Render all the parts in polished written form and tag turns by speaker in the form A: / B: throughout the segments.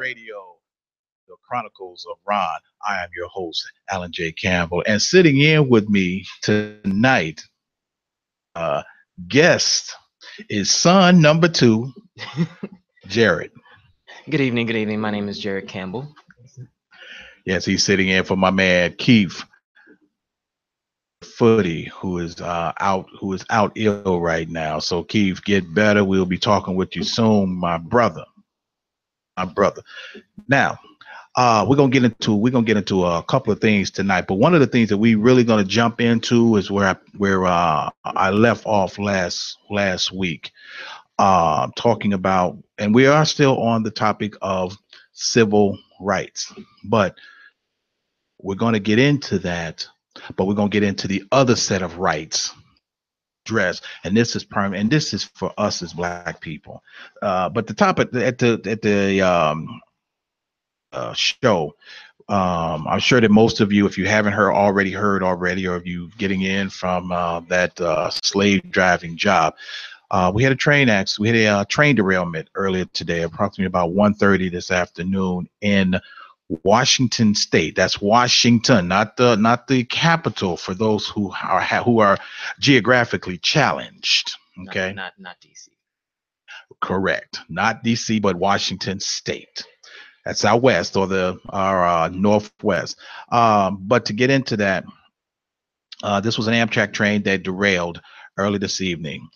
A: Radio, the Chronicles of Rohn. I am your host, Alan J. Campbell, and sitting in with me tonight, uh, guest is son number two, Jared.
B: Good evening. Good evening. My name is Jared Campbell.
A: Yes, he's sitting in for my man Keith Footy, who is out ill right now. So Keith, get better. We'll be talking with you soon, my brother. My brother. Now, we're gonna get into a couple of things tonight, but one of the things that we really gonna jump into is where I left off last week, talking about, and we are still on the topic of civil rights, but we're gonna get into that, but we're gonna get into the other set of rights dress, and this is permanent, and this is for us as black people. But the topic at the show. I'm sure that most of you, if you haven't heard already, or if you getting in from that slave driving job, we had a train accident. We had a train derailment earlier today, approximately about 1:30 this afternoon in Washington State. That's Washington, not the capital. For those who are geographically challenged. Okay,
B: Not DC.
A: correct. Not DC, but Washington State. That's our west, or our northwest. But to get into that, this was an Amtrak train that derailed early this evening.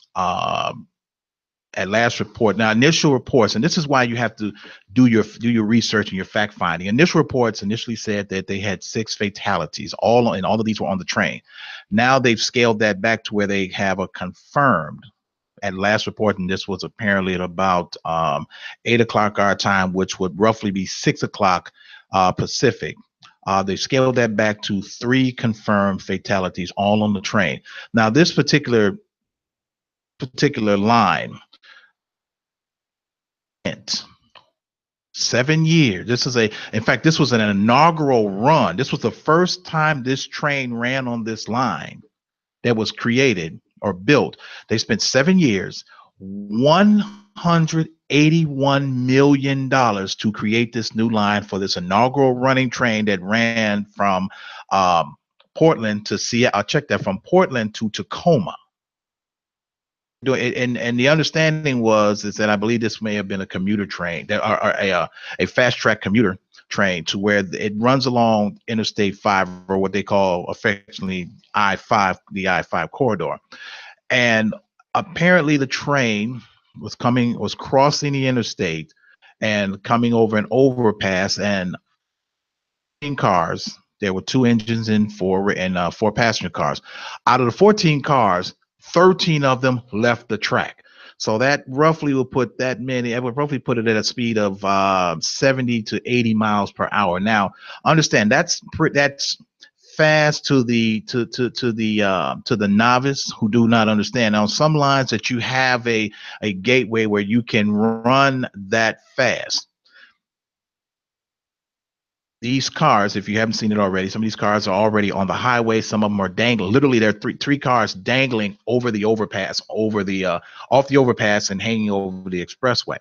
A: At last report, now initial reports, and this is why you have to do your research and your fact finding. Initial reports initially said that they had 6 fatalities, all of these were on the train. Now they've scaled that back to where they have a confirmed. At last report, and this was apparently at about 8 o'clock our time, which would roughly be 6 o'clock Pacific. They scaled that back to 3 confirmed fatalities, all on the train. Now, this particular line, 7 years. In fact, this was an inaugural run. This was the first time this train ran on this line that was created or built. They spent 7 years, $181 million to create this new line for this inaugural running train that ran from Portland to Seattle. I'll check that, from Portland to Tacoma. And the understanding is that I believe this may have been a commuter train, a fast track commuter train, to where it runs along Interstate 5, or what they call affectionately I-5, the I-5 corridor. And apparently the train was crossing the interstate and coming over an overpass, and cars. There were 2 engines and 4 passenger cars. Out of the 14 cars, 13 of them left the track. So that roughly would put that many. It would roughly put it at a speed of 70 to 80 miles per hour. Now, understand that's fast to the novice who do not understand. Now, on some lines that you have a gateway where you can run that fast. These cars, if you haven't seen it already, some of these cars are already on the highway. Some of them are dangling. Literally, there are three cars dangling over the overpass, off the overpass, and hanging over the expressway.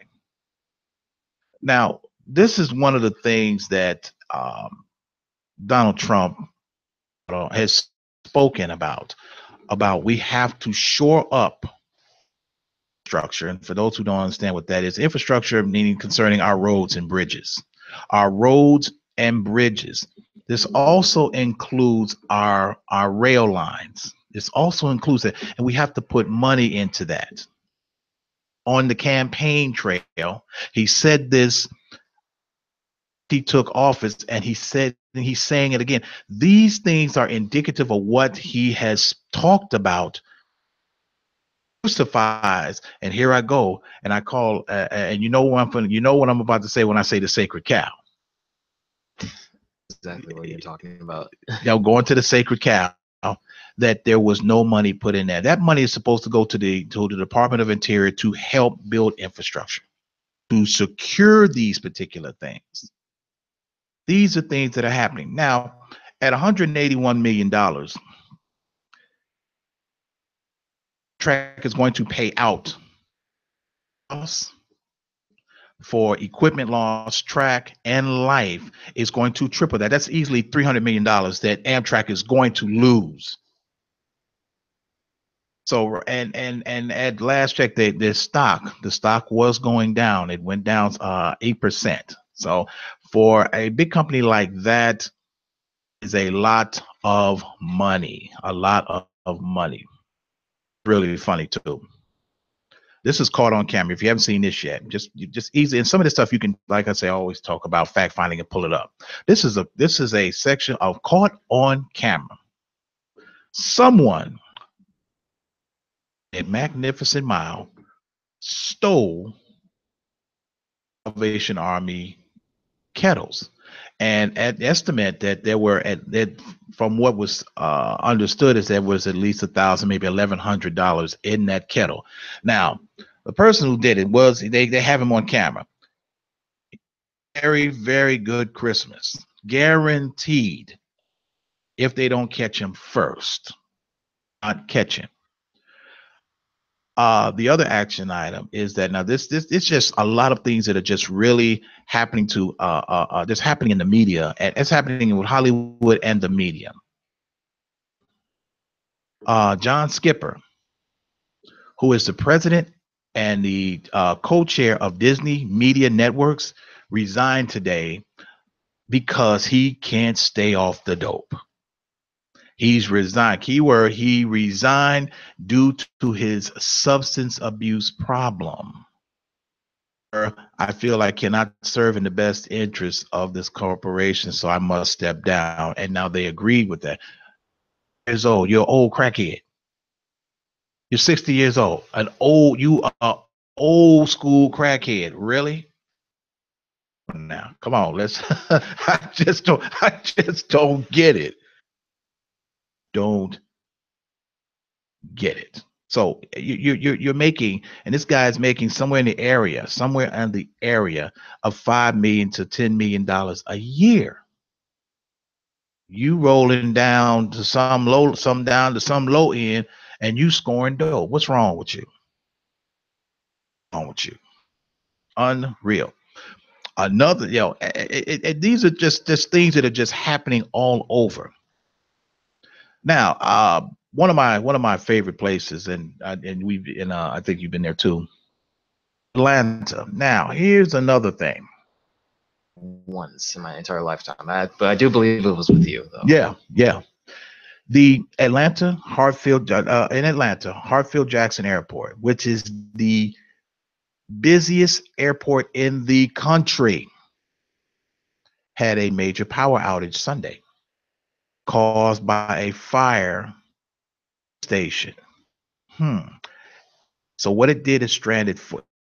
A: Now, this is one of the things that Donald Trump has spoken about. We have to shore up infrastructure. And for those who don't understand what that is, infrastructure meaning concerning our roads and bridges. Our roads and bridges. This also includes our rail lines. This also includes it, and we have to put money into that. On the campaign trail, he said this. He took office, and he's saying it again. These things are indicative of what he has talked about. Crucifies, and here I go, and I call, and you know what I'm about to say when I say the sacred cow.
B: Exactly what you're talking about.
A: Going to the sacred cow, that there was no money put in there. That money is supposed to go to the Department of Interior to help build infrastructure, to secure these particular things. These are things that are happening now. At $181 million, track is going to pay out for equipment loss, track, and life is going to triple that. That's easily $300 million that Amtrak is going to lose. So and at last check, the stock was going down. It went down 8%. So for a big company like that, is a lot of money. A lot of money. Really funny too. This is caught on camera. If you haven't seen this yet, just easy. And some of this stuff you can, like I say, I always talk about fact finding and pull it up. This is a section of caught on camera. Someone at Magnificent Mile stole Salvation Army kettles, and at estimate that there were that from what was understood is there was at least $1,000, maybe $1,100 in that kettle. Now, the person who did it was they have him on camera. Very, very good Christmas, guaranteed. If they don't catch him first, not catch him. The other action item is that now this it's just a lot of things that are just really happening to just happening in the media, and it's happening with Hollywood and the media. John Skipper, who is the president and the co-chair of Disney Media Networks, resigned today because he can't stay off the dope. He's resigned. Keyword, he resigned due to his substance abuse problem. I feel I cannot serve in the best interest of this corporation, so I must step down. And now they agreed with that. Years old, you're an old crackhead. You're 60 years old. You are old school crackhead. Really? Now, come on, let's I just don't get it. Don't get it. So you're making, and this guy's making somewhere in the area of $5 million to $10 million a year. You rolling down to some low end, and you scoring dough. What's wrong with you? Unreal. Another, these are just things that are just happening all over. Now, one of my favorite places, and I think you've been there too, Atlanta. Now, here's another thing.
B: Once in my entire lifetime, but I do believe it was with you, though.
A: Yeah. The Hartsfield Jackson Airport, which is the busiest airport in the country, had a major power outage Sunday caused by a fire station. So what it did is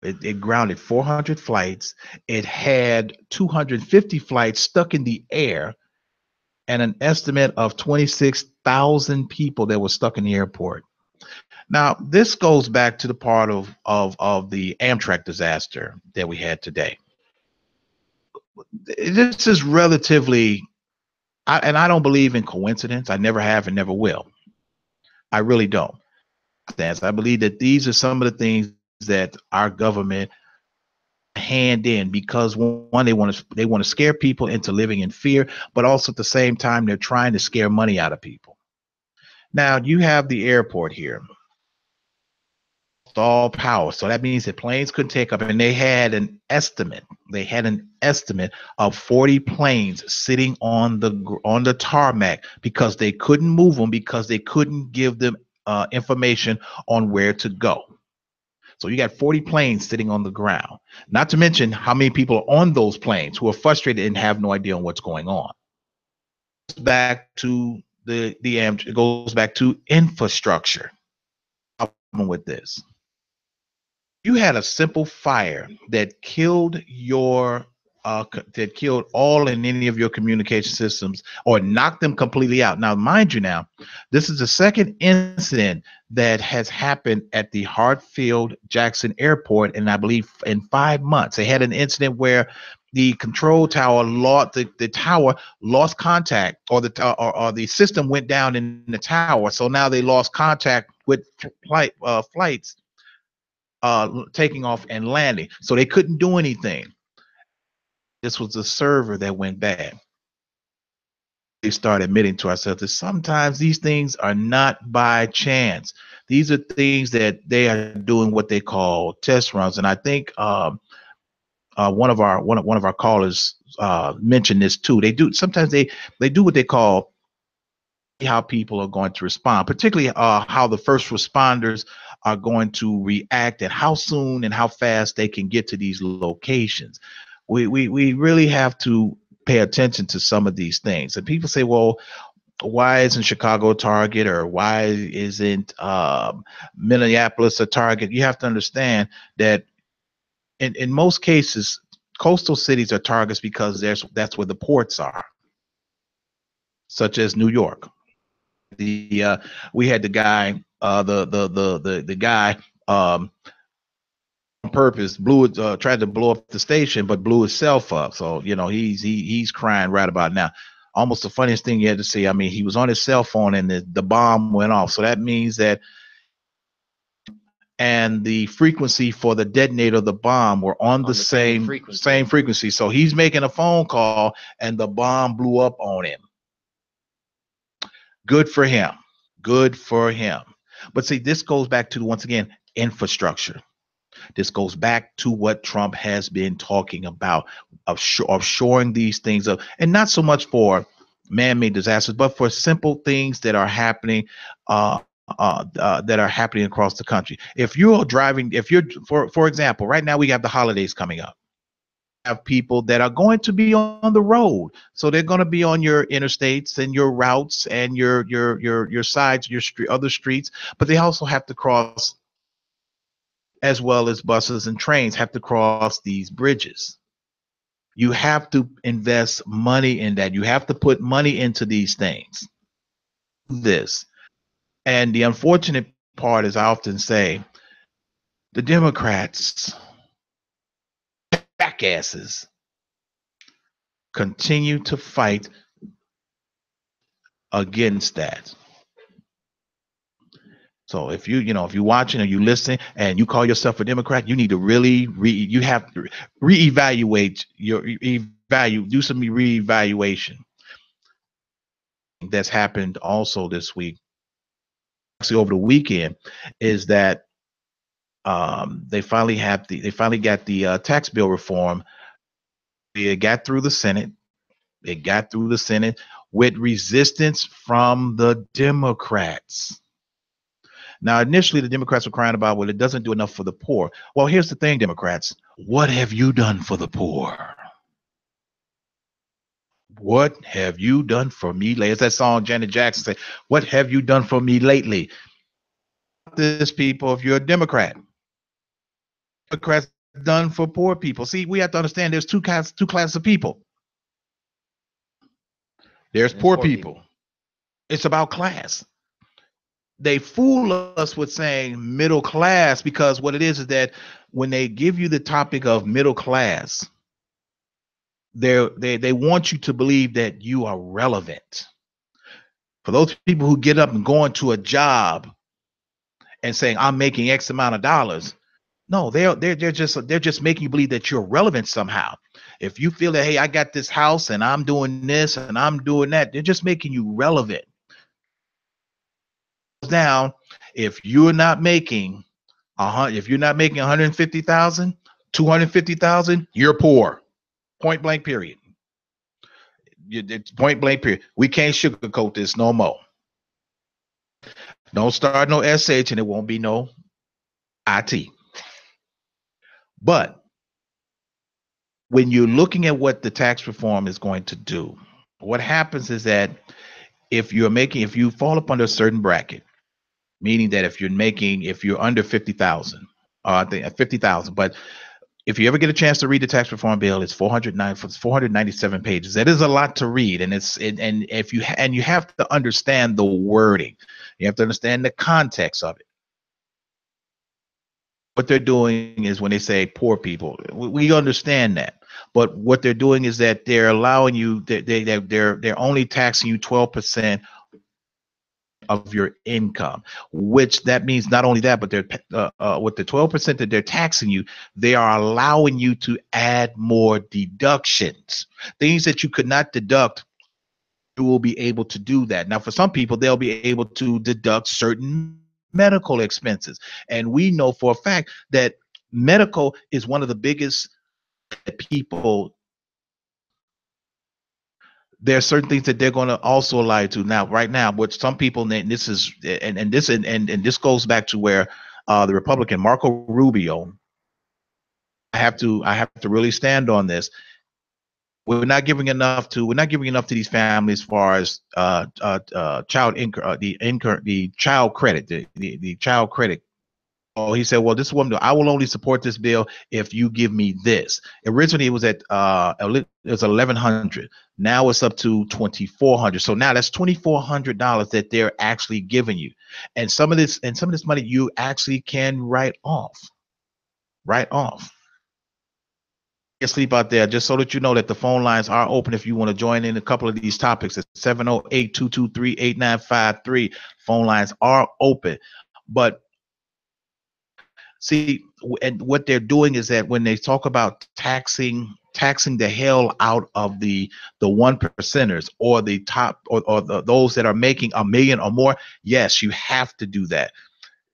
A: it grounded 400 flights. It had 250 flights stuck in the air, and an estimate of 26,000 people that were stuck in the airport. Now, this goes back to the part of the Amtrak disaster that we had today. This is relatively, and I don't believe in coincidence. I never have and never will. I really don't. I believe that these are some of the things that our government hand in, because one, they want to scare people into living in fear, but also at the same time they're trying to scare money out of people. Now you have the airport here, all power, so that means that planes couldn't take up, and they had an estimate of 40 planes sitting on the tarmac because they couldn't move them, because they couldn't give them information on where to go. So you got 40 planes sitting on the ground, not to mention how many people are on those planes who are frustrated and have no idea on what's going on. Back to it goes back to infrastructure. Problem with this. You had a simple fire that killed all and any of your communication systems, or knocked them completely out. Now, mind you, this is the second incident that has happened at the Hartsfield Jackson Airport, and I believe in 5 months. They had an incident where the control tower the tower lost contact, or the system went down in the tower. So now they lost contact with flights. taking off and landing. So they couldn't do anything. This was the server that went bad. We start admitting to ourselves that sometimes these things are not by chance. These are things that they are doing what they call test runs. And I think one of our callers mentioned this too. They do sometimes they do what they call how people are going to respond, particularly how the first responders are going to react and how soon and how fast they can get to these locations. We really have to pay attention to some of these things. And people say, well, why isn't Chicago a target, or why isn't Minneapolis a target? You have to understand that in most cases, coastal cities are targets because that's where the ports are, such as New York. We had the guy, the guy on purpose tried to blow up the station, but blew himself up. So he's crying right about now. Almost the funniest thing you had to see. I mean, he was on his cell phone and the bomb went off. So that means that and the frequency for the detonator of the bomb were on the same frequency. So he's making a phone call and the bomb blew up on him. Good for him. Good for him. But see, this goes back to, once again, infrastructure. This goes back to what Trump has been talking about of shoring these things up, and not so much for man-made disasters, but for simple things that are happening across the country. If you're driving, for example, right now we have the holidays coming up. Have people that are going to be on the road, so they're going to be on your interstates and your routes and your sides, your other streets, but they also have to cross, as well as buses and trains have to cross these bridges. You have to invest money in that. You have to put money into these things. And the unfortunate part is, I often say, the Democrats, jackasses, continue to fight against that. So if you're watching or you listen and you call yourself a Democrat, you need to really you have to reevaluate do some reevaluation. That's happened also this week, actually over the weekend, is that they finally got the tax bill reform. It got through the Senate. It got through the Senate with resistance from the Democrats. Now, initially, the Democrats were crying about, well, it doesn't do enough for the poor. Well, here's the thing, Democrats. What have you done for the poor? What have you done for me lately? It's that song Janet Jackson said, what have you done for me lately? This, people, if you're a Democrat, Democrats done for poor people. See, we have to understand there's two classes of people. There's poor people. It's about class. They fool us with saying middle class, because what it is that when they give you the topic of middle class, they want you to believe that you are relevant. For those people who get up and go into a job and saying, I'm making X amount of dollars, no, they're just making you believe that you're relevant somehow. If you feel that, hey, I got this house and I'm doing this and I'm doing that, they're just making you relevant. Down, if you're not making 150,000, 250,000, you're poor. Point blank period. It's point blank period. We can't sugarcoat this no more. Don't start no SH and it won't be no IT. But when you're looking at what the tax reform is going to do, what happens is that if you fall up under a certain bracket, meaning that if you're under 50,000, I think 50,000, but if you ever get a chance to read the tax reform bill, it's 497 pages. That is a lot to read, and you have to understand the wording. You have to understand the context of it. What they're doing is, when they say poor people, we understand that, but what they're doing is that they're allowing you, they're only taxing you 12% of your income, which that means not only that, but they're with the 12% that they're taxing you, they are allowing you to add more deductions, things that you could not deduct. You will be able to do that. Now, for some people, they'll be able to deduct certain medical expenses. And we know for a fact that medical is one of the biggest that people, there are certain things that they're going to also allow you to. Now, right now, what some people, and this is, and this goes back to where the Republican Marco Rubio, I have to really stand on this. We're not giving enough to these families as far as child income, the child credit, the child credit. Oh, he said, well, this woman, I will only support this bill if you give me this. Originally, it was at it was 1,100. Now it's up to 2,400. So now that's $2,400 that they're actually giving you, and some of this money you actually can write off. Write off. Sleep out there, just so that you know that the phone lines are open if you want to join in a couple of these topics. It's 708-223-8953. Phone lines are open. But see, and what they're doing is that when they talk about taxing the hell out of the one percenters or the top or those that are making $1 million or more, yes, you have to do that.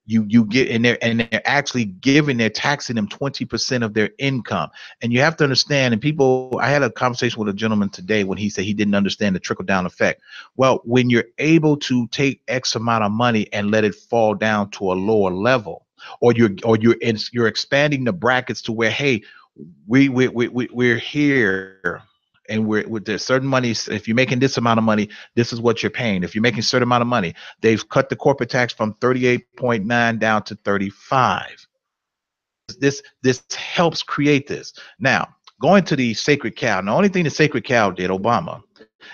A: You get in there, and they're actually they're taxing them 20% of their income. And you have to understand, and people, I had a conversation with a gentleman today when he said he didn't understand the trickle down effect. Well, when you're able to take X amount of money and let it fall down to a lower level, or you're expanding the brackets to where, hey, we're here, and we're with there's certain money. If you're making this amount of money, this is what you're paying. If you're making a certain amount of money, they've cut the corporate tax from 38.9 down to 35. This helps create this. Now, going to the sacred cow. The only thing the sacred cow did, Obama,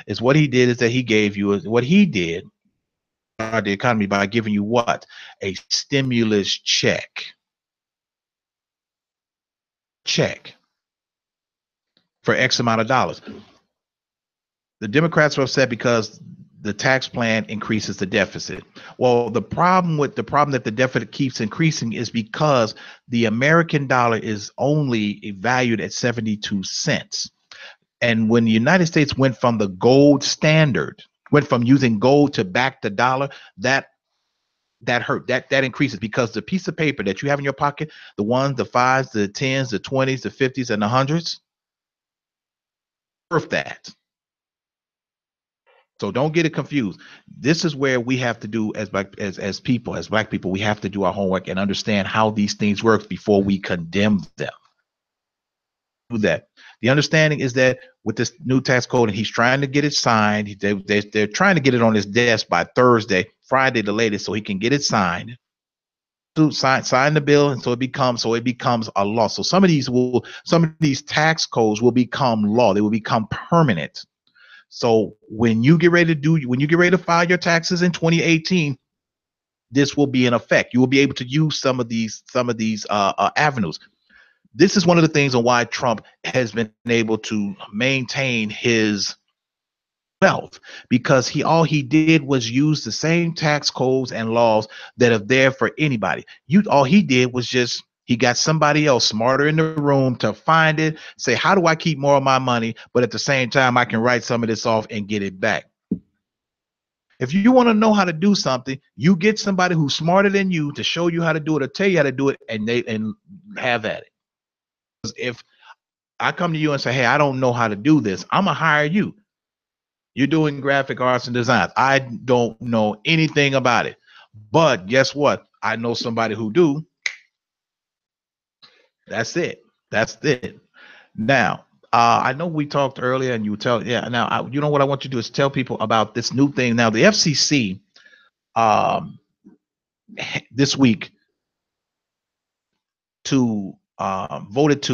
A: is what he did is that he gave you what he did the economy by giving you what? A stimulus check. For X amount of dollars. The Democrats are upset because the tax plan increases the deficit. Well, the problem that the deficit keeps increasing is because the American dollar is only valued at 72 cents. And when the United States went from the gold standard, went from using gold to back the dollar, that hurt. That increases because the piece of paper that you have in your pocket, the ones, the fives, the tens, the 20s, the 50s, and the hundreds, worth that. So don't get it confused. This is where we have to do as black people, we have to do our homework and understand how these things work before we condemn them. Do that. The understanding is that with this new tax code, and he's trying to get it signed, they're trying to get it on his desk by Friday the latest, so he can get it signed. To sign the bill, and so it becomes a law. So some of these tax codes will become law. They will become permanent. So when you get ready to file your taxes in 2018, this will be in effect. You will be able to use some of these avenues. This is one of the things on why Trump has been able to maintain his wealth, because all he did was use the same tax codes and laws that are there for anybody. All he did was just he got somebody else smarter in the room to find it, say, how do I keep more of my money, but at the same time I can write some of this off and get it back. If you want to know how to do something, you get somebody who's smarter than you to show you how to do it or tell you how to do it, and have at it. If I come to you and say, hey, I don't know how to do this, I'm gonna hire you. You're doing graphic arts and design. I don't know anything about it, but guess what? I know somebody who do. That's it. Now, I know we talked earlier, and you tell, yeah. Now, you know what I want you to do is tell people about this new thing. Now, the FCC, this week, voted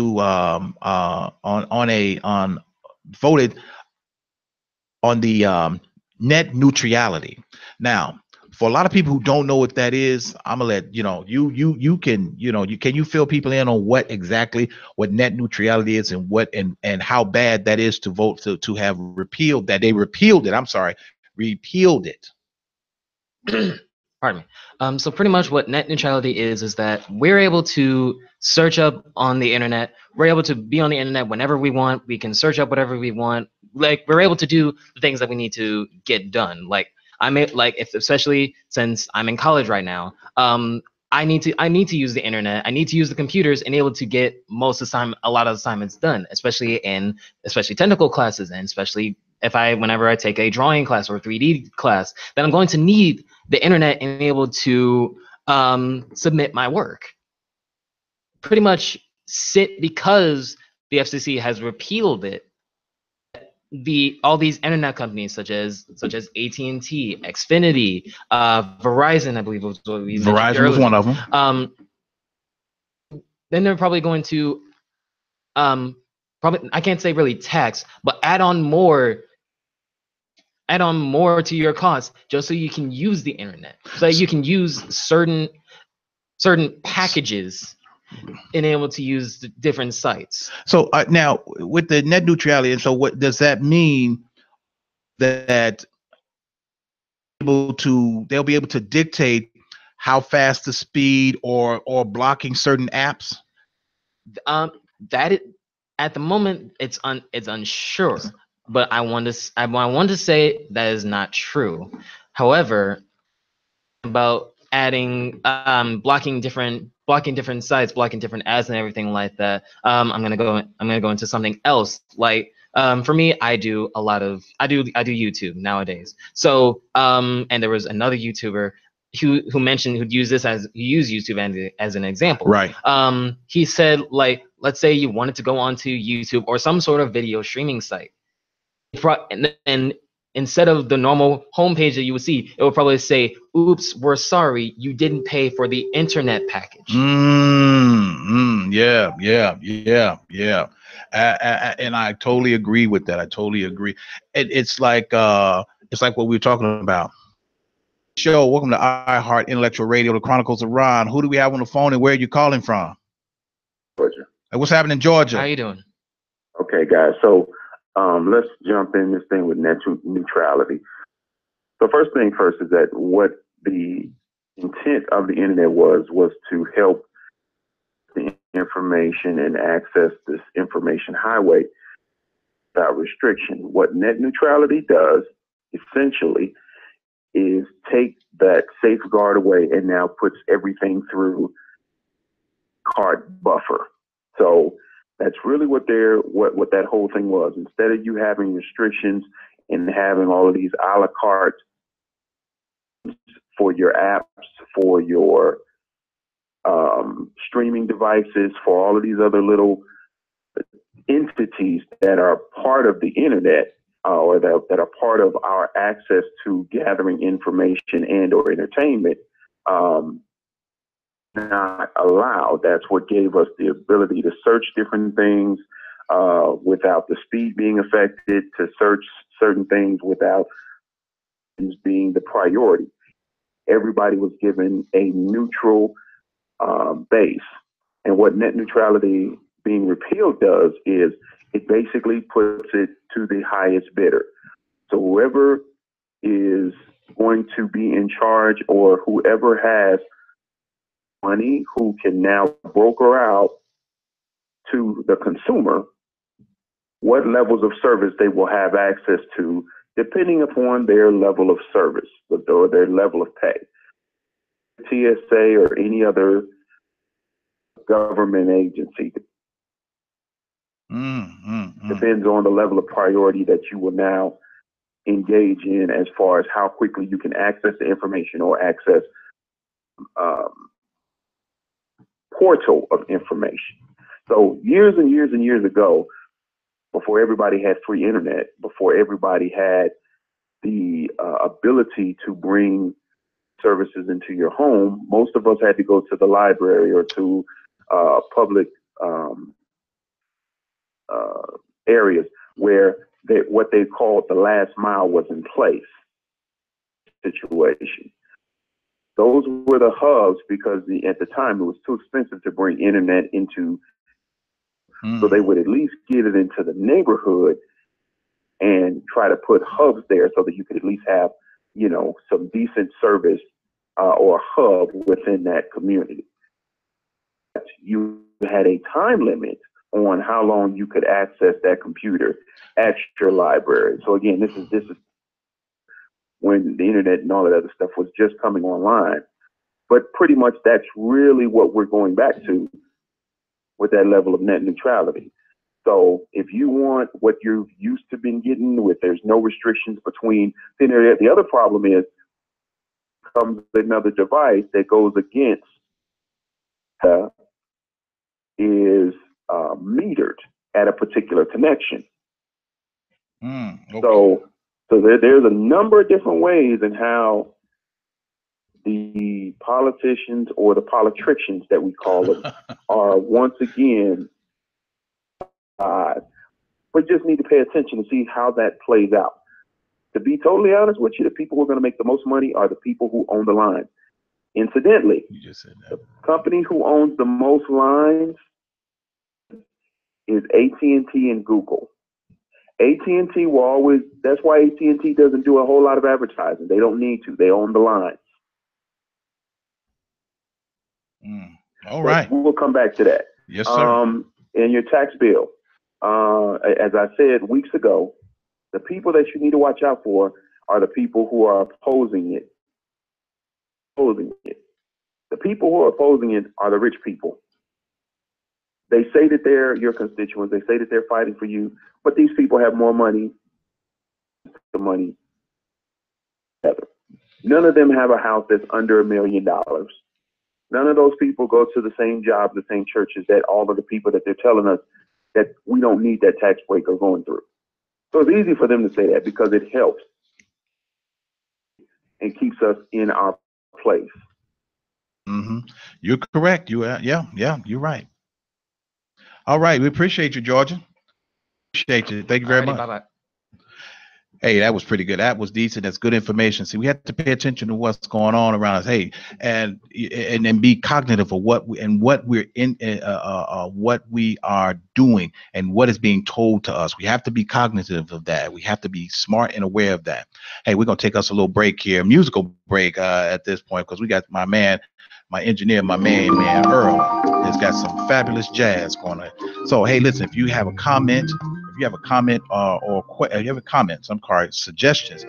A: on the net neutrality. Now, for a lot of people who don't know what that is, I'm gonna let can you fill people in on what net neutrality is, and how bad that is to vote to have repealed that. They repealed it. I'm sorry, repealed it.
B: Pardon me. So pretty much what net neutrality is that we're able to search up on the internet. We're able to be on the internet whenever we want. We can search up whatever we want. Like we're able to do the things that we need to get done. Like if especially since I'm in college right now, I need to use the internet. I need to use the computers and able to get a lot of assignments done, especially technical classes, and especially whenever I take a drawing class or a 3D class, then I'm going to need the internet and able to submit my work. Pretty much because the FCC has repealed it, all these internet companies such as AT&T, Xfinity, Verizon, I believe was what we mentioned
A: Verizon was
B: earlier.
A: one of them.
B: Then they're probably going to probably, I can't say really tax, but add on more to your cost just so you can use the internet, so that you can use certain packages and able to use the different sites.
A: So now with the net neutrality, and so what does that mean? That they'll be able to dictate how fast the speed or blocking certain apps?
B: At the moment it's unsure, but I want to say that is not true. However, about adding blocking different sites, blocking different ads and everything like that, I'm gonna go into something else. Like for me, I do YouTube nowadays. So and there was another YouTuber who mentioned who used YouTube as an example.
A: Right.
B: He said, like, let's say you wanted to go onto YouTube or some sort of video streaming site, and instead of the normal homepage that you would see, it would probably say, "Oops, we're sorry, you didn't pay for the internet package."
A: Yeah. And I totally agree with that. I totally agree. It's like what we were talking about. Show, welcome to iHeart Intellectual Radio, the Chronicles of Rohn. Who do we have on the phone, and where are you calling from?
C: Georgia.
A: Hey, what's happening in Georgia?
B: How you doing?
C: Okay, guys. So let's jump in this thing with net neutrality. So first thing first is that what the intent of the internet was to help the information and access this information highway without restriction. What net neutrality does essentially is take that safeguard away and now puts everything through card buffer. So that's really what that whole thing was. Instead of you having restrictions and having all of these a la carte for your apps, for your streaming devices, for all of these other little entities that are part of the internet, or that are part of our access to gathering information and or entertainment, not allowed. That's what gave us the ability to search different things without the speed being affected, to search certain things without being the priority. Everybody was given a neutral base. And what net neutrality being repealed does is it basically puts it to the highest bidder. So whoever is going to be in charge, or whoever has money, who can now broker out to the consumer what levels of service they will have access to, depending upon their level of service or their level of pay. TSA or any other government agency depends on the level of priority that you will now engage in, as far as how quickly you can access the information or access portal of information. So years and years and years ago, before everybody had free internet, before everybody had the ability to bring services into your home, most of us had to go to the library or to public areas where what they called the last mile was in place situation. Those were the hubs, because at the time it was too expensive to bring internet into, so they would at least get it into the neighborhood and try to put hubs there so that you could at least have some decent service or hub within that community. You had a time limit on how long you could access that computer at your library. So again, this is when the internet and all that other stuff was just coming online. But pretty much that's really what we're going back to with that level of net neutrality. So if you want what you've used to been getting with, there's no restrictions between the internet. The other problem is comes another device that goes against is metered at a particular connection.
A: Okay.
C: So there's a number of different ways in how the politicians or the politricians that we call them are once again, but just need to pay attention to see how that plays out. To be totally honest with you, the people who are going to make the most money are the people who own the lines. Incidentally,
A: You just said that.
C: the company who owns the most lines is AT&T and Google. AT&T will always, that's why AT&T doesn't do a whole lot of advertising. They don't need to. They own the lines.
A: All right.
C: But we'll come back to that.
A: Yes, sir.
C: In your tax bill, as I said weeks ago, the people that you need to watch out for are the people who are opposing it. The people who are opposing it are the rich people. They say that they're your constituents. They say that they're fighting for you, but these people have more money. The money. None of them have a house that's under $1 million. None of those people go to the same jobs, the same churches that all of the people that they're telling us that we don't need that tax break are going through. So it's easy for them to say that because it helps and keeps us in our place.
A: You're correct. Yeah, you're right. All right. We appreciate you, Georgia. Appreciate you. Thank you very much.
B: Bye-bye.
A: Hey, that was pretty good. That was decent. That's good information. See, we have to pay attention to what's going on around us. Hey, and be cognitive of what we are doing and what is being told to us. We have to be cognitive of that. We have to be smart and aware of that. Hey, we're gonna take us a little break here, musical break at this point, because we got my engineer, my main man Earl, has got some fabulous jazz going on. So hey, listen, if you have a comment. If you have a comment if you have a comment, suggestions,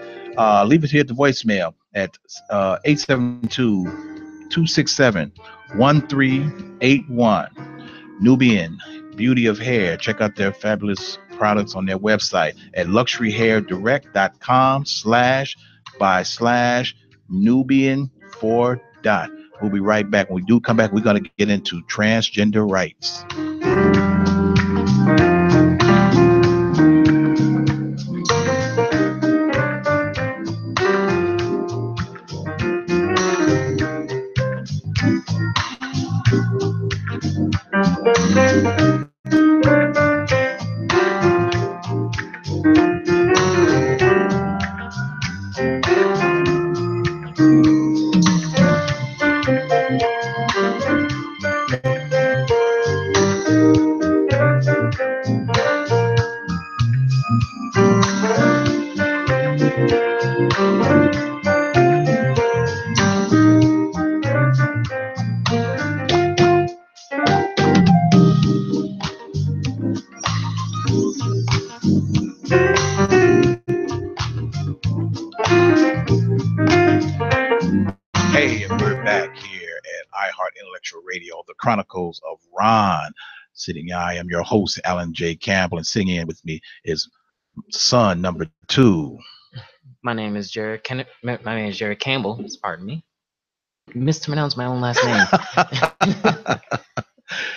A: leave it here at the voicemail at 872-267-1381. Nubian Beauty of Hair. Check out their fabulous products on their website at luxuryhairdirect.com/Nubian4. We'll be right back. When we do come back, we're going to get into transgender rights. Radio, the Chronicles of Rohn. I am your host, Alan J. Campbell, and sitting in with me is son number 2.
B: My name is Jared Campbell. Pardon me. Mispronounced my own last name.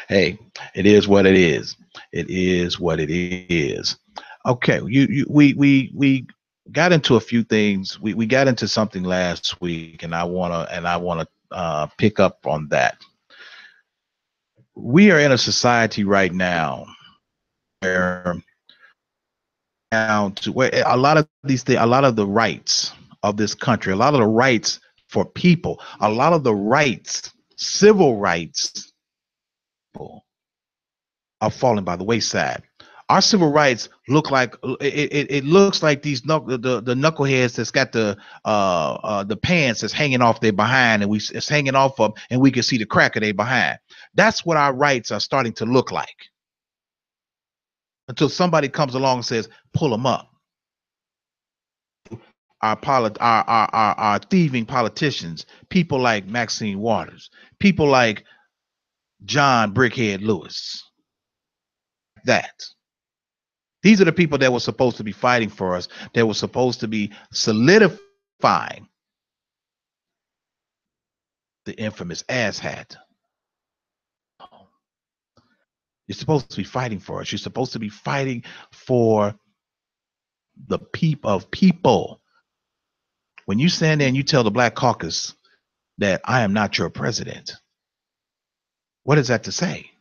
A: Hey, it is what it is. It is what it is. Okay, we got into a few things. We got into something last week, and I wanna pick up on that. We are in a society right now where a lot of these things, a lot of the rights of this country, a lot of the rights for people, a lot of the rights, civil rights, are falling by the wayside. Our civil rights look like it looks like these the knuckleheads that's got the pants that's hanging off their behind, and it's hanging off of, and we can see the crack of their behind. That's what our rights are starting to look like, until somebody comes along and says, pull them up. Our thieving politicians, people like Maxine Waters, people like John Brickhead Lewis. These are the people that were supposed to be fighting for us, that were supposed to be solidifying the infamous asshat. You're supposed to be fighting for us. You're supposed to be fighting for the people. When you stand there and you tell the Black Caucus that I am not your president, what is that to say?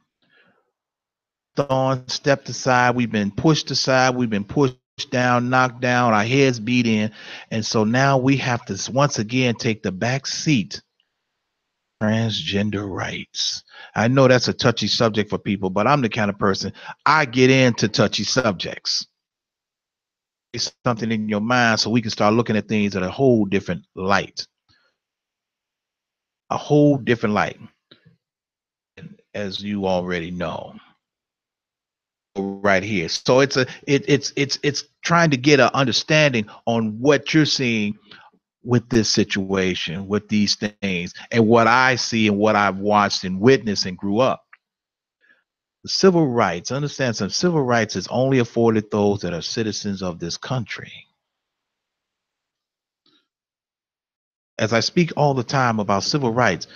A: Stepped aside, we've been pushed aside, we've been pushed down, knocked down, our heads beat in, and so now we have to once again take the back seat. Transgender rights. I know that's a touchy subject for people, but I'm the kind of person, I get into touchy subjects. It's something in your mind so we can start looking at things at a whole different light. A whole different light, as you already know. Right here. So it's trying to get an understanding on what you're seeing with this situation, with these things, and what I see and what I've watched and witnessed and grew up. The civil rights, understand, some civil rights is only afforded those that are citizens of this country. As I speak all the time about civil rights,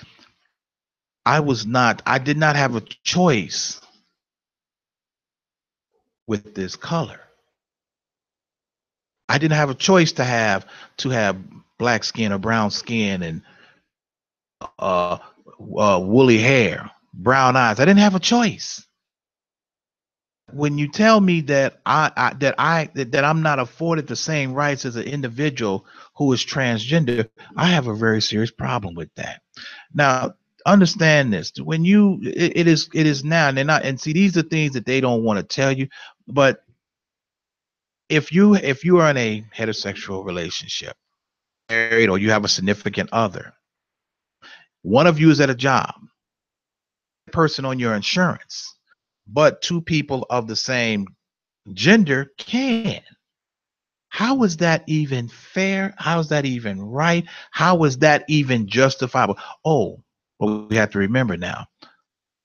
A: I did not have a choice with this color. I didn't have a choice to have black skin or brown skin and woolly hair, brown eyes. I didn't have a choice. When you tell me that I'm not afforded the same rights as an individual who is transgender, I have a very serious problem with that. Now, understand this: when it is now, and they're not, and see, these are things that they don't want to tell you, but if you are in a heterosexual relationship, married, or you have a significant other, one of you is at a job, person on your insurance, but two people of the same gender can. How is that even fair? How is that even right? How is that even justifiable? Oh, well, we have to remember now,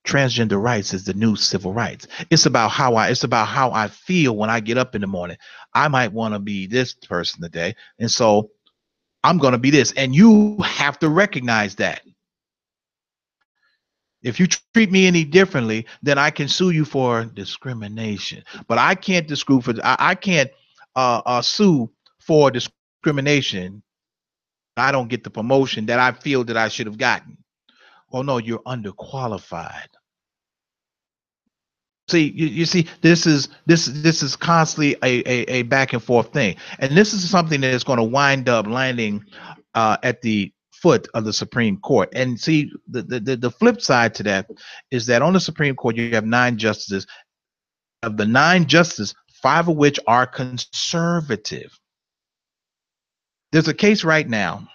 A: transgender rights is the new civil rights. It's about how I feel when I get up in the morning. I might want to be this person today, and so I'm going to be this, and you have to recognize that. If you treat me any differently, then I can sue you for discrimination. But I can't sue for discrimination. I don't get the promotion that I feel that I should have gotten. Oh no, you're underqualified. See, you see, this is constantly a back and forth thing, and this is something that is going to wind up landing at the foot of the Supreme Court. And see, the flip side to that is that on the Supreme Court you have 9 justices. Of the 9 justices, 5 of which are conservative. There's a case right now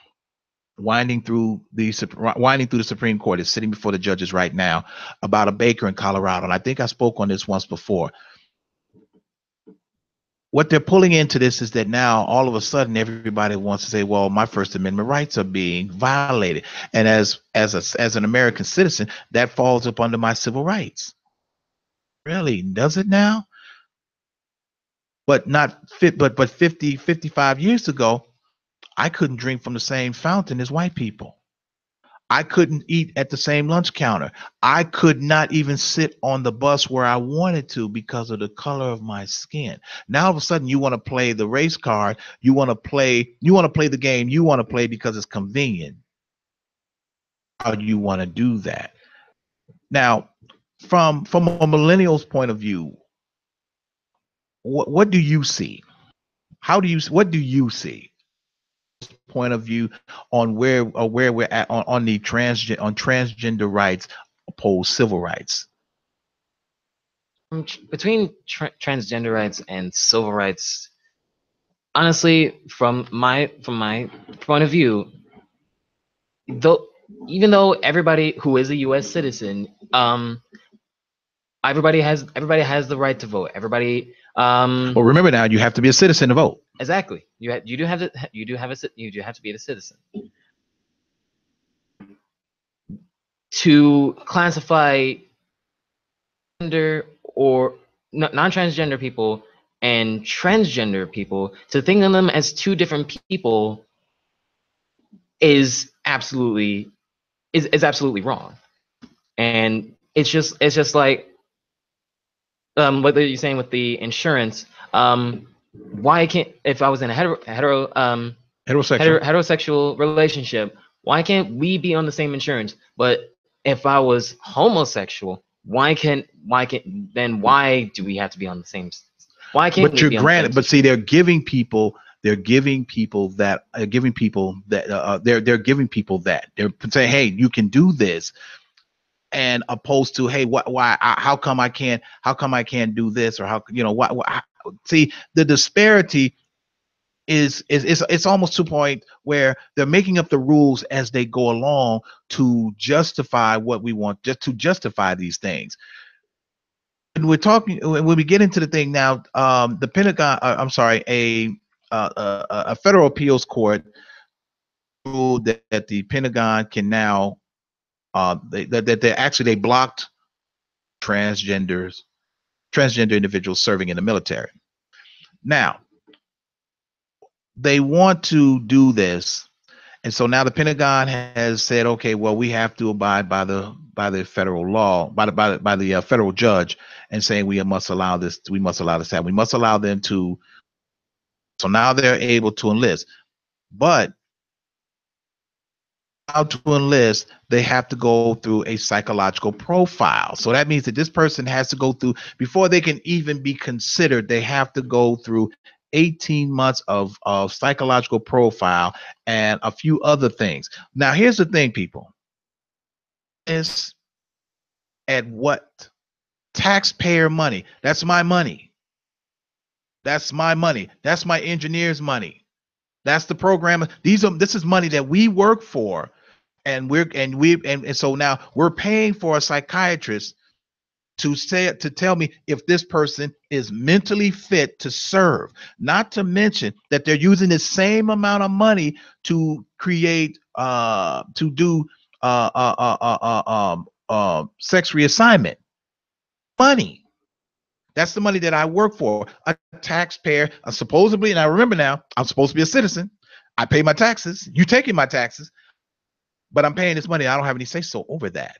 A: winding through the Supreme Court. Is sitting before the judges right now about a baker in Colorado, and I think I spoke on this once before. What they're pulling into this is that now all of a sudden everybody wants to say, well, my First Amendment rights are being violated, and as an American citizen, that falls up under my civil rights. Really, does it now? But not fit. But 55 years ago, I couldn't drink from the same fountain as white people. I couldn't eat at the same lunch counter. I could not even sit on the bus where I wanted to because of the color of my skin. Now all of a sudden you want to play the race card. You want to play the game you want to play because it's convenient. How do you want to do that? Now, from a millennial's point of view, what do you see? What do you see? Point of view on where we're at on transgender rights opposed civil rights.
B: Between transgender rights and civil rights, honestly, from my point of view, though, even though everybody who is a U.S. citizen, everybody has the right to vote. Everybody,
A: Well, remember now, you have to be a citizen to vote.
B: exactly. You do have to be a citizen to classify gender or non-transgender people and transgender people, to think of them as two different people is absolutely wrong. And it's just like what you're saying with the insurance. Why can't, if I was in a heterosexual relationship, why can't we be on the same insurance? But if I was homosexual, why do we have to be on the same? Why can't
A: But
B: we
A: you're
B: be on the
A: granted,
B: same
A: but see, they're giving people that they're saying, hey, you can do this, and opposed to, hey, how come I can't do this, or how, see, the disparity is it's almost to a point where they're making up the rules as they go along to justify what we want, just to justify these things. And when we get into the thing now, the Pentagon, a federal appeals court ruled that the Pentagon can now, they blocked transgender individuals serving in the military. Now they want to do this, and so now the Pentagon has said, okay, well, we have to abide by the federal law, by the federal judge, and saying we must allow this to happen. We must allow them to. So now they're able to enlist, but how to enlist, they have to go through a psychological profile. So that means that this person has to go through, before they can even be considered, they have to go through 18 months of psychological profile and a few other things. Now, here's the thing, people. Is at what? Taxpayer money. That's my money. That's my money. That's my engineer's money. That's the program. This is money that we work for. And so now we're paying for a psychiatrist to tell me if this person is mentally fit to serve. Not to mention that they're using the same amount of money to create to do sex reassignment money. That's the money that I work for. A taxpayer, supposedly, and I remember now, I'm supposed to be a citizen. I pay my taxes. You taking my taxes. But I'm paying this money. I don't have any say so over that.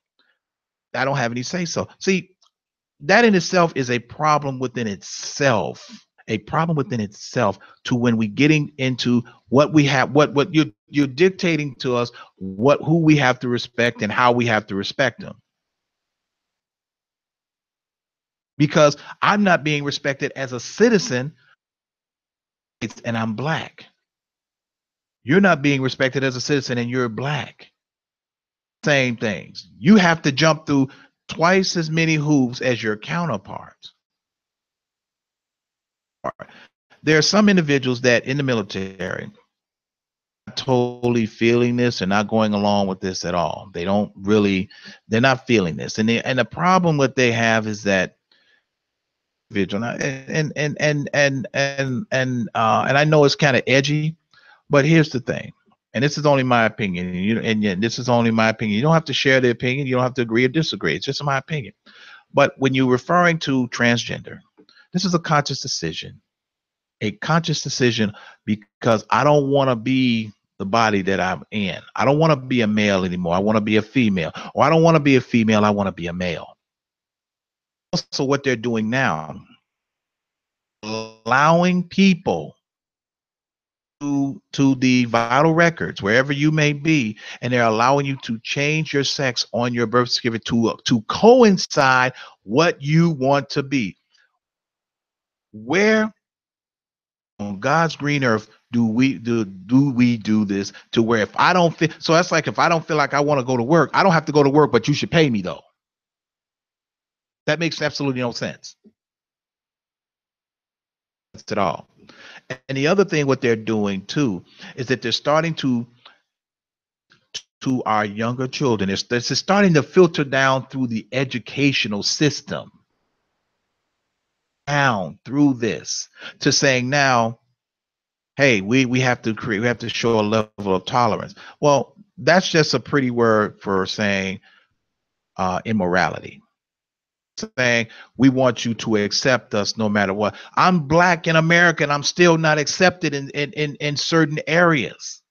A: I don't have any say so. See, that in itself is a problem within itself. A problem within itself. To when we getting into what we have, what you're dictating to us, who we have to respect and how we have to respect them. Because I'm not being respected as a citizen, and I'm black. You're not being respected as a citizen, and you're black. Same things. You have to jump through twice as many hoops as your counterparts. There are some individuals that in the military are totally feeling this and not going along with this at all. They're not feeling this. And the problem what they have is that individual, and I know it's kind of edgy, but here's the thing. And this is only my opinion. This is only my opinion. You don't have to share the opinion. You don't have to agree or disagree. It's just my opinion. But when you're referring to transgender, this is a conscious decision. A conscious decision, because I don't want to be the body that I'm in. I don't want to be a male anymore. I want to be a female. Or I don't want to be a female. I want to be a male. Also, what they're doing now, allowing people to the vital records, wherever you may be, and they're allowing you to change your sex on your birth certificate to coincide what you want to be. Where on God's green earth do we do this to where if I don't feel, so that's like if I don't feel like I want to go to work, I don't have to go to work, but you should pay me though. That makes absolutely no sense at all. And the other thing, what they're doing too, is that they're starting to our younger children. It's starting to filter down through the educational system, down through this, to saying now, hey, we have to create, we have to show a level of tolerance. Well, that's just a pretty word for saying immorality. Saying we want you to accept us no matter what. I'm black in America and I'm still not accepted in certain areas.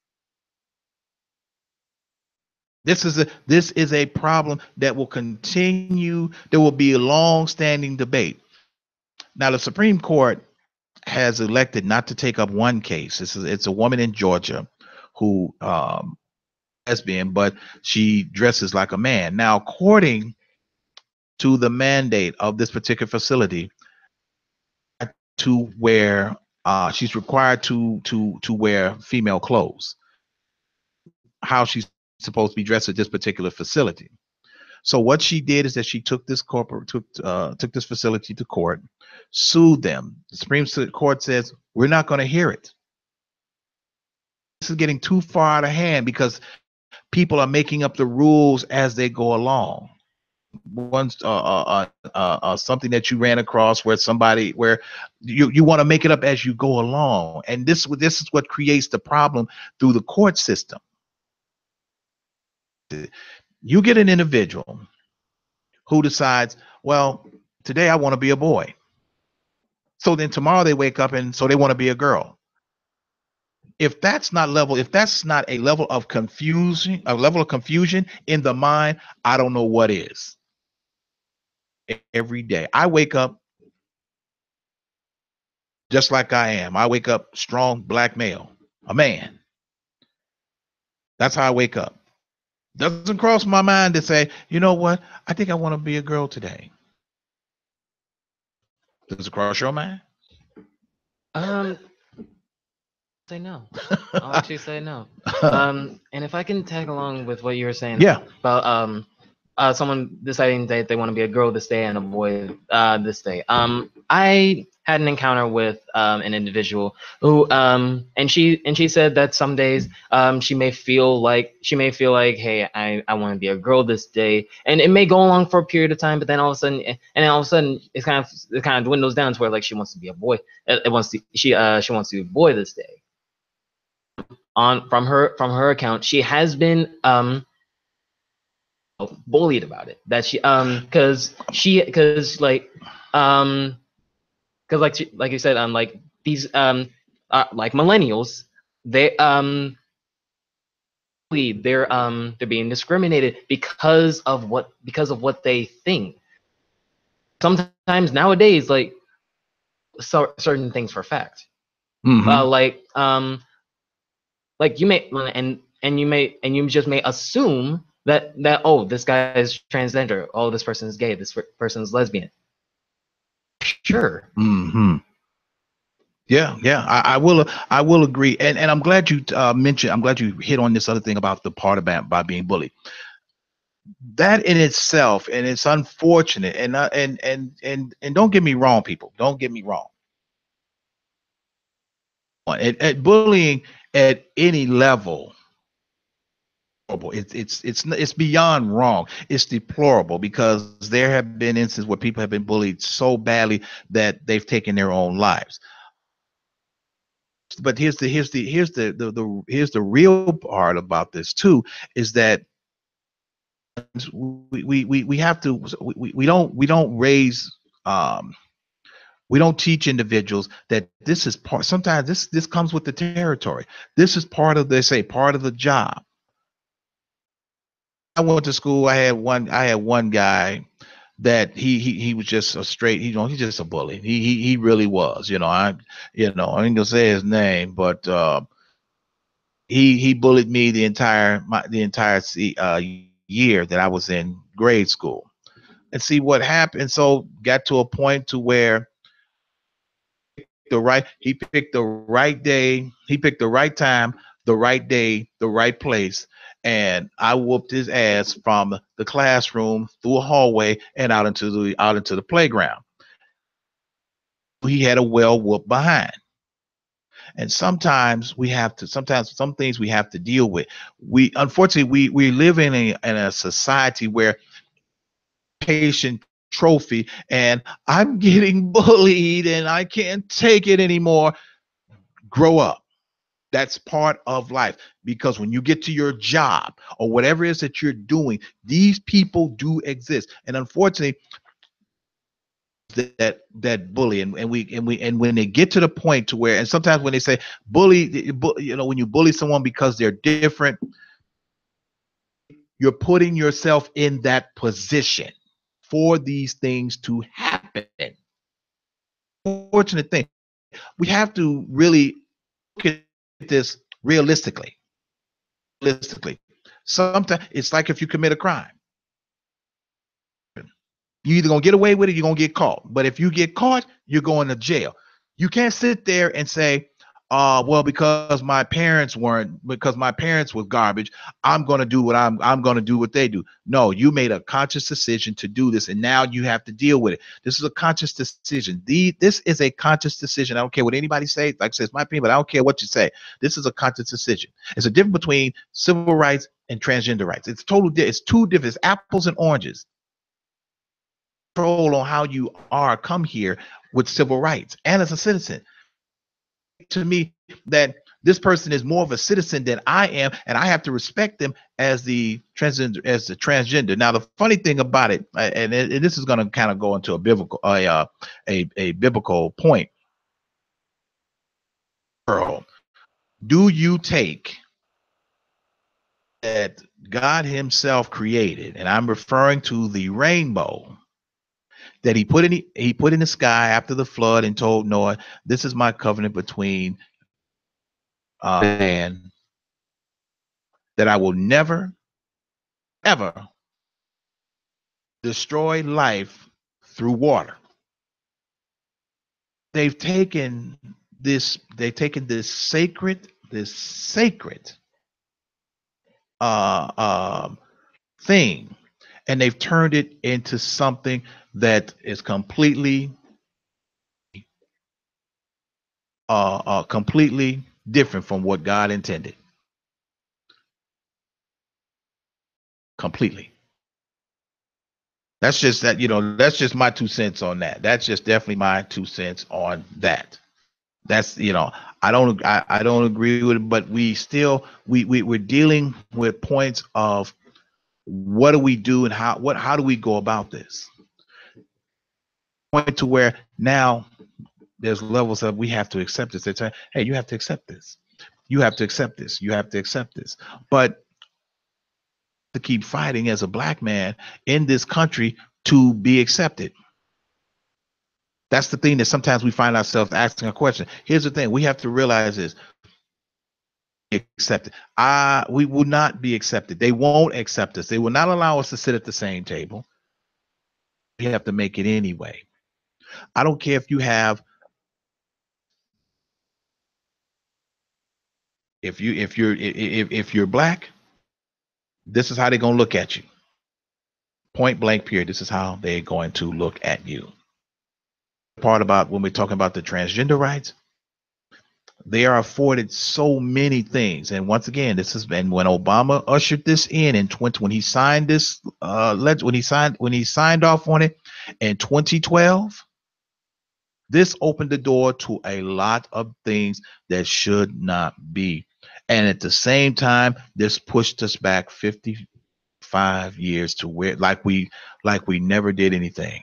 A: This is a problem that will continue. There will be a long-standing debate. Now, the Supreme Court has elected not to take up one case. It's a woman in Georgia who lesbian, but she dresses like a man. Now, according to the mandate of this particular facility, to wear she's required to wear female clothes. How she's supposed to be dressed at this particular facility. So what she did is that she took this took this facility to court, sued them. The Supreme Court says we're not going to hear it. This is getting too far out of hand because people are making up the rules as they go along. Once something that you ran across where you want to make it up as you go along, and this is what creates the problem through the court system. You get an individual who decides, well, today I want to be a boy. So then tomorrow they wake up and so they want to be a girl. If that's not a level of confusion in the mind, I don't know what is. Every day I wake up just like I am. I wake up strong, black male, a man. That's how I wake up. Doesn't cross my mind to say, you know what? I think I want to be a girl today. Does it cross your mind?
B: Say no. I'll actually say no. And if I can tag along with what you were saying,
A: yeah,
B: about someone deciding that they want to be a girl this day and a boy this day. I had an encounter with an individual who and she said that some days she may feel like, hey, I want to be a girl this day, and it may go along for a period of time, but then all of a sudden it kind of dwindles down to where like she wants to be a boy. She wants to be a boy this day. From her account, she has been bullied about it, that because like you said, like these like millennials, they're being discriminated because of what they think. Sometimes nowadays, like certain things for fact.
A: Mm-hmm.
B: Like you may you just may assume that oh, this guy is transgender, oh, this person is gay, this person is lesbian. Sure.
A: Mm-hmm. Yeah, I will agree, and I'm glad you mentioned. I'm glad you hit on this other thing about the part about being bullied. That in itself, and it's unfortunate, and don't get me wrong, people. Don't get me wrong. At bullying at any level, it's beyond wrong. It's deplorable because there have been instances where people have been bullied so badly that they've taken their own lives. But here's the real part about this too, is that we have to we don't raise we don't teach individuals that this is part. Sometimes this comes with the territory. This is part of, they say, part of the job. I went to school. I had one guy that he was just a straight, he's just a bully. He really was. I ain't gonna say his name, but he bullied me the entire year that I was in grade school. And see what happened. So got to a point to where he picked the right day, he picked the right time, the right day, the right place, and I whooped his ass from the classroom through a hallway and out into the playground. He had a well whooped behind. And sometimes some things we have to deal with. Unfortunately we live in a society where patient trophy and I'm getting bullied and I can't take it anymore. Grow up. That's part of life, because when you get to your job or whatever it is that you're doing, these people do exist. And unfortunately, that bully and when they get to the point to where, and sometimes when they say bully, when you bully someone because they're different, you're putting yourself in that position for these things to happen. Fortunate thing, we have to really look at this realistically. Sometimes it's like if you commit a crime, you either gonna get away with it, you're gonna get caught. But if you get caught, you're going to jail. You can't sit there and say, well, because my parents was garbage, I'm gonna do what I'm gonna do what they do. No, you made a conscious decision to do this, and now you have to deal with it. This is a conscious decision. This is a conscious decision. I don't care what anybody say. Like I said, it's my opinion, but I don't care what you say. This is a conscious decision. It's a difference between civil rights and transgender rights. It's it's two different. It's apples and oranges. Control on how you come here with civil rights and as a citizen. To me, that this person is more of a citizen than I am, and I have to respect them as the transgender. Now, the funny thing about it, and this is going to kind of go into a biblical point. Earl, do you take that God Himself created, and I'm referring to the rainbow that he put in the sky after the flood and told Noah, this is my covenant between man, that I will never, ever destroy life through water. They've taken this sacred thing, and they've turned it into something that is completely different from what God intended. Completely. That's just that's just my 2 cents on that. That's just definitely my 2 cents on that. That's, I don't agree with it, but we're dealing with points of what do we do and how do we go about this? Point to where now there's levels of we have to accept this. They say, hey, you have to accept this. You have to accept this. You have to accept this. But to keep fighting as a black man in this country to be accepted. That's the thing that sometimes we find ourselves asking a question. Here's the thing we have to realize is accepted. We will not be accepted. They won't accept us. They will not allow us to sit at the same table. We have to make it anyway. I don't care if you have if you're black, this is how they're going to look at you. Point blank period. This is how they're going to look at you. Part about when we're talking about the transgender rights, they are afforded so many things. And once again, this has been when Obama ushered this in 20, when he signed this when he signed off on it in 2012, this opened the door to a lot of things that should not be. And at the same time, this pushed us back 55 years to where like we never did anything.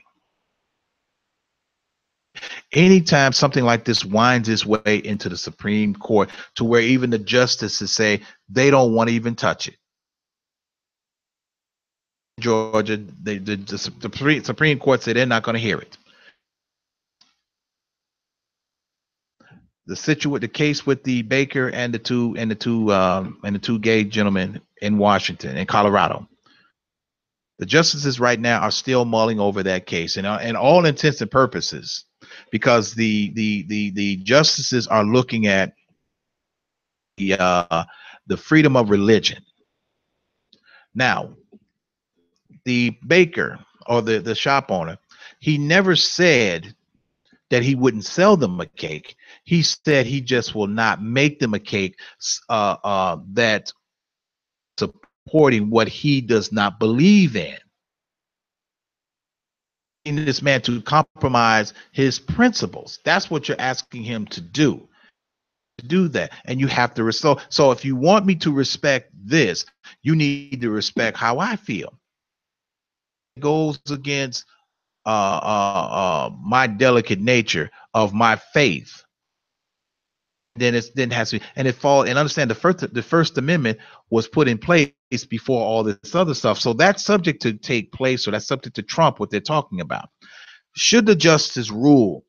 A: Anytime something like this winds its way into the Supreme Court to where even the justices say they don't want to even touch it. Georgia, the Supreme Court said they're not going to hear it. The case with the baker and the two gay gentlemen in Washington and Colorado. The justices right now are still mulling over that case, and all intents and purposes, because the justices are looking at the freedom of religion. Now, the baker or the shop owner, he never said that he wouldn't sell them a cake. He said he just will not make them a cake that supporting what he does not believe in. This man to compromise his principles. That's what you're asking him to do. Do that, and you have to so if you want me to respect this, you need to respect how I feel. It goes against my delicate nature of my faith. Then has to be, and it fall and understand the first amendment was put in place before all this other stuff, so that's subject to take place, or that's subject to trump what they're talking about. Should the justice rule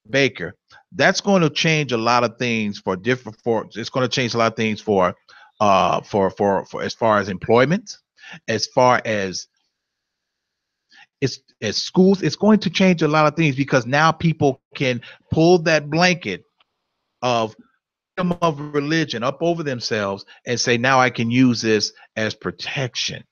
A: Baker, that's going to change a lot of things it's going to change a lot of things for as far as employment, as far as schools. It's going to change a lot of things because now people can pull that blanket of freedom of religion up over themselves and say, now I can use this as protection.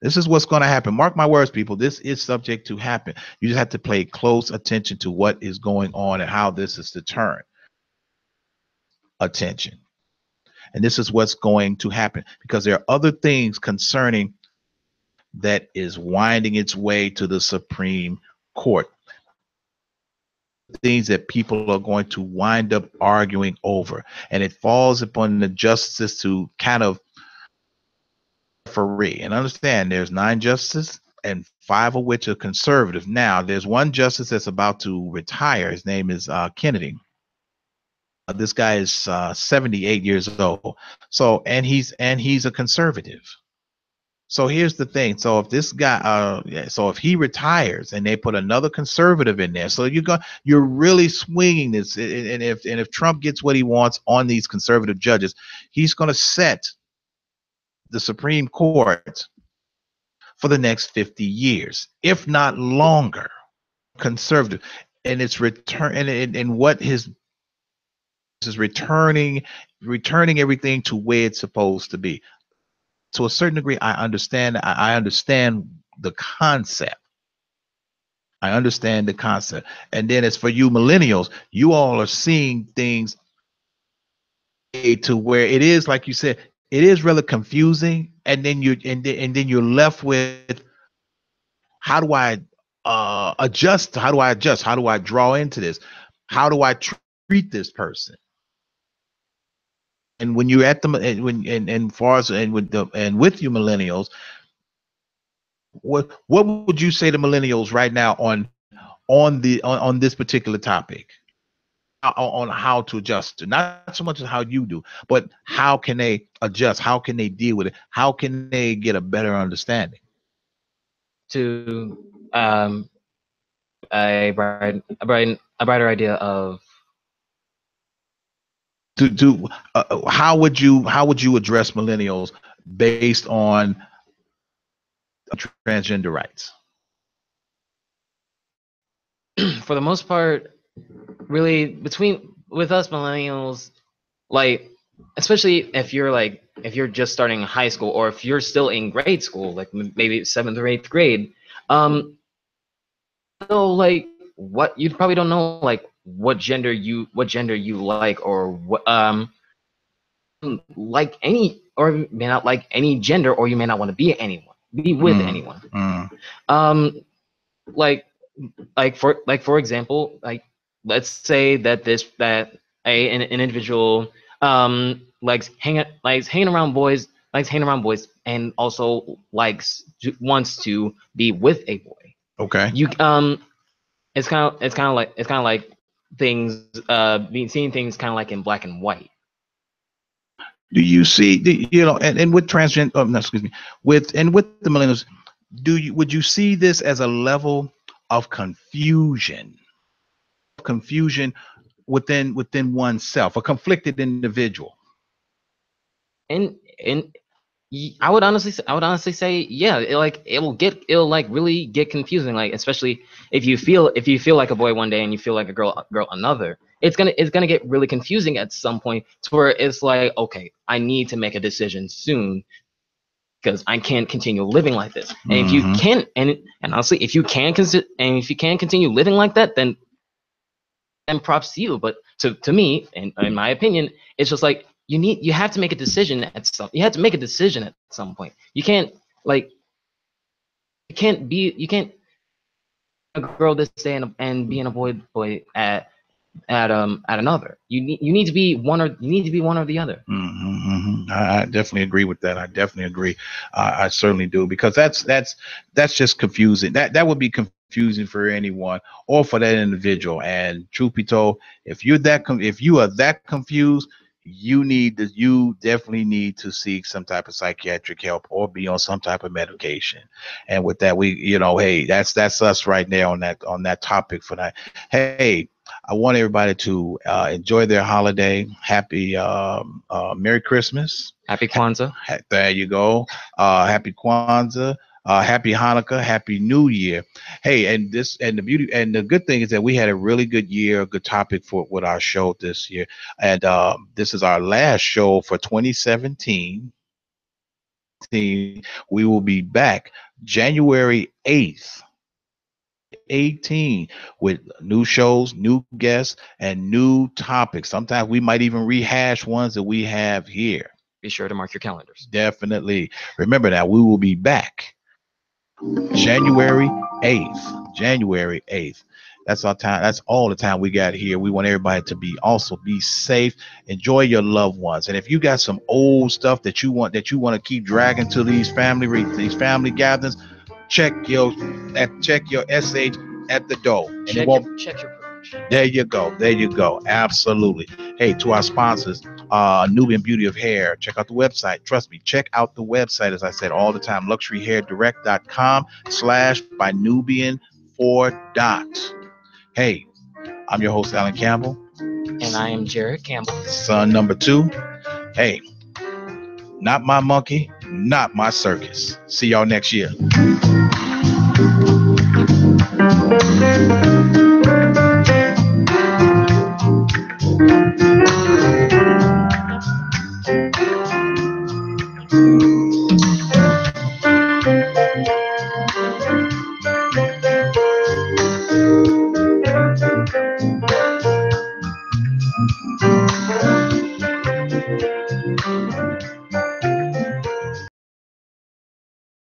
A: This is what's going to happen. Mark my words, people. This is subject to happen. You just have to pay close attention to what is going on and how this is to turn attention. And this is what's going to happen because there are other things concerning that is winding its way to the Supreme Court. Things that people are going to wind up arguing over. And it falls upon the justices to kind of referee. And understand there's 9 justices and 5 of which are conservative. Now there's one justice that's about to retire. His name is Kennedy. This guy is 78 years old. So and he's a conservative. So here's the thing. So if this guy so if he retires and they put another conservative in there, so you're really swinging this, and if Trump gets what he wants on these conservative judges, he's going to set the Supreme Court for the next 50 years, if not longer. Conservative, and it's return and what his is returning everything to where it's supposed to be. To a certain degree, I understand the concept. I understand the concept. And then as for you millennials, you all are seeing things to where it is, like you said, it is rather confusing, and then you're left with, how do I adjust? How do I adjust? How do I draw into this? How do I treat this person? And when you're at them, and far as with you millennials, what would you say to millennials right now on this particular topic? On how to adjust, not so much as how you do, but how can they adjust? How can they deal with it? How can they get a better understanding?
B: To a brighter idea of
A: how would you address millennials based on transgender rights?
B: For the most part, really, with us millennials, like, especially if you're just starting high school, or if you're still in grade school, like maybe 7th or 8th grade, so like what you probably don't know, like what gender you like, or what like any, or you may not like any gender, or you may not want to be with anyone. For example, like let's say that an individual likes hanging around boys, and also wants to be with a boy.
A: Okay.
B: You it's kind of like things seeing things kind of like in black and white.
A: Do you see and with transgender with the millennials, would you see this as a level of confusion within oneself, a conflicted individual?
B: And I would honestly say, yeah, it'll really get confusing, like especially if you feel like a boy one day and you feel like a girl another. It's gonna get really confusing at some point, to where it's like, okay, I need to make a decision soon because I can't continue living like this. And if you can, and honestly, if you can continue living like that, then props to you. But to me, and in my opinion, it's just like you have to make a decision at some. You have to make a decision at some point. You can't a girl this day and being a boy at another. You need to be one or the other.
A: I definitely agree with that. I definitely agree. I certainly do, because that's just confusing. That would be confusing for anyone or for that individual. And truth be told, if you are that confused, you definitely need to seek some type of psychiatric help or be on some type of medication. And with that, hey, that's us right there on that topic for that. Hey, I want everybody to enjoy their holiday. Happy Merry Christmas.
B: Happy Kwanzaa.
A: There you go. Happy Kwanzaa. Happy Hanukkah. Happy New Year. Hey, and the good thing is that we had a really good year, a good topic with our show this year. And this is our last show for 2017. We will be back January 8th. 18 with new shows, new guests, and new topics. Sometimes we might even rehash ones that we have here.
B: Be sure to mark your calendars.
A: Definitely. Remember that we will be back January 8th. January 8th. That's our time. That's all the time we got here. We want everybody to be safe. Enjoy your loved ones. And if you got some old stuff that you want to keep dragging to these family gatherings, check your SH at the door. And
B: check your privilege.
A: There you go. Absolutely. Hey, to our sponsors, Nubian Beauty of Hair. Check out the website. Trust me, check out the website, as I said all the time, luxuryhairdirect.com/bynubian4. Hey, I'm your host, Alan Campbell.
B: And I am Jared Campbell.
A: Son number 2. Hey, not my monkey, not my circus. See y'all next year.